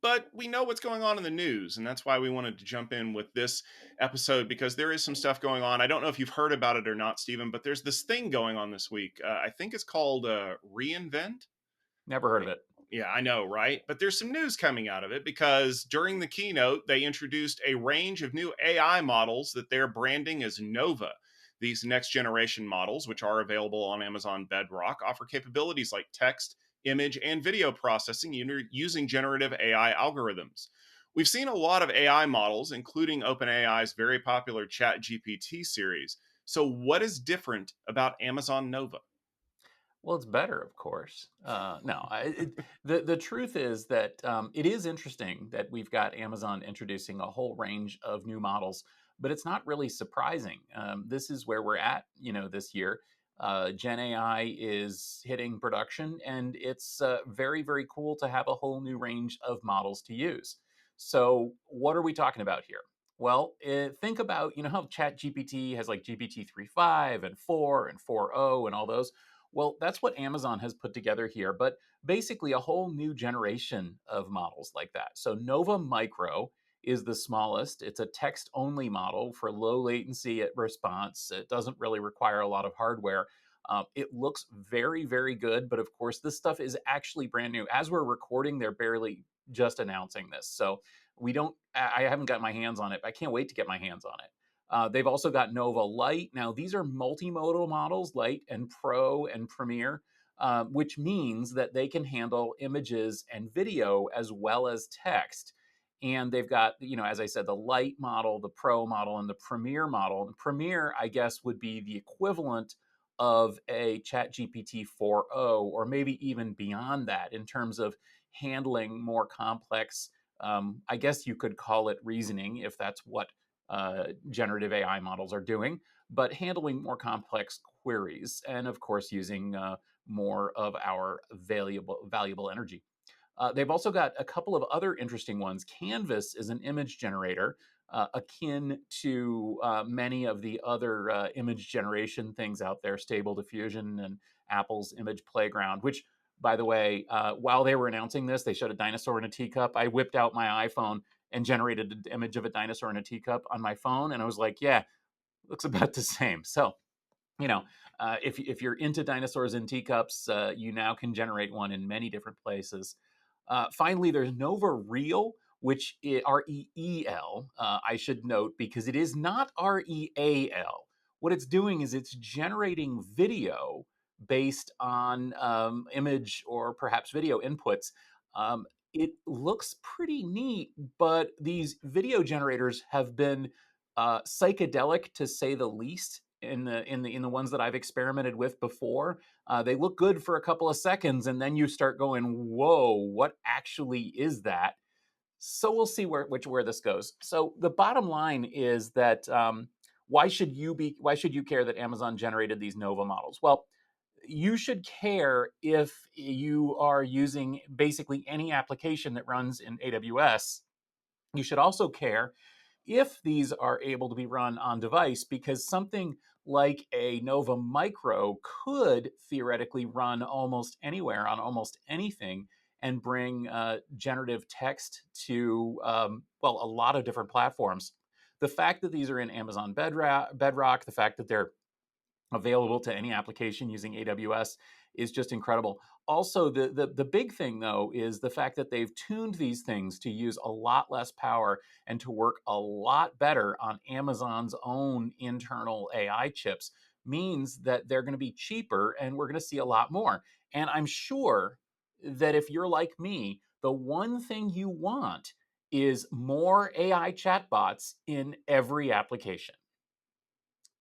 but we know what's going on in the news. And that's why we wanted to jump in with this episode because there is some stuff going on. I don't know if you've heard about it or not, Stephen, but there's this thing going on this week. I think it's called reInvent. Never heard of it. Yeah, I know, right? But there's some news coming out of it because during the keynote, they introduced a range of new AI models that they're branding as Nova. These next generation models, which are available on Amazon Bedrock, offer capabilities like text, image, and video processing using generative AI algorithms. We've seen a lot of AI models, including OpenAI's very popular ChatGPT series. So, what is different about Amazon Nova? Well, it's better, of course. No, the truth is that it is interesting that we've got Amazon introducing a whole range of new models, but it's not really surprising. This is where we're at, this year. Gen AI is hitting production, and it's very, very cool to have a whole new range of models to use. So, what are we talking about here? Well, think about how ChatGPT has like GPT 3.5 and 4 and 4.0 and all those. Well, that's what Amazon has put together here, but basically a whole new generation of models like that. So Nova Micro is the smallest. It's a text only model for low latency at response. It doesn't really require a lot of hardware. It looks very, very good, but of course, this stuff is actually brand new. As we're recording, they're barely just announcing this. So we don't, I haven't got my hands on it. I can't wait to get my hands on it. They've also got Nova Lite. Now, these are multimodal models, Lite and Pro and Premiere, which means that they can handle images and video as well as text. And they've got, as I said, the Lite model, the Pro model, and the Premiere model. The Premiere, I guess, would be the equivalent of a ChatGPT 4.0, or maybe even beyond that in terms of handling more complex, I guess you could call it reasoning, if that's what generative AI models are doing, but handling more complex queries, and of course using more of our valuable energy. They've also got a couple of other interesting ones. Canvas is an image generator akin to many of the other image generation things out there, Stable Diffusion and Apple's Image Playground, which, by the way, while they were announcing this, they showed a dinosaur in a teacup. I whipped out my iPhone and generated an image of a dinosaur in a teacup on my phone. And I was like, yeah, looks about the same. So, if you're into dinosaurs in teacups, you now can generate one in many different places. Finally, there's Nova Real, which is REEL, I should note, because it is not REAL. What it's doing is it's generating video based on image or perhaps video inputs. It looks pretty neat, but these video generators have been psychedelic to say the least in the ones that I've experimented with before. They look good for a couple of seconds, and then you start going, "Whoa, what actually is that?" So we'll see where this goes. So the bottom line is that why should you care that Amazon generated these Nova models? Well, you should care if you are using basically any application that runs in AWS. You should also care if these are able to be run on device, because something like a Nova Micro could theoretically run almost anywhere on almost anything and bring generative text to, well, a lot of different platforms. The fact that these are in Amazon Bedrock, the fact that they're available to any application using AWS is just incredible. Also, the big thing though is the fact that they've tuned these things to use a lot less power and to work a lot better on Amazon's own internal AI chips means that they're going to be cheaper and we're going to see a lot more. And I'm sure that if you're like me, the one thing you want is more AI chatbots in every application.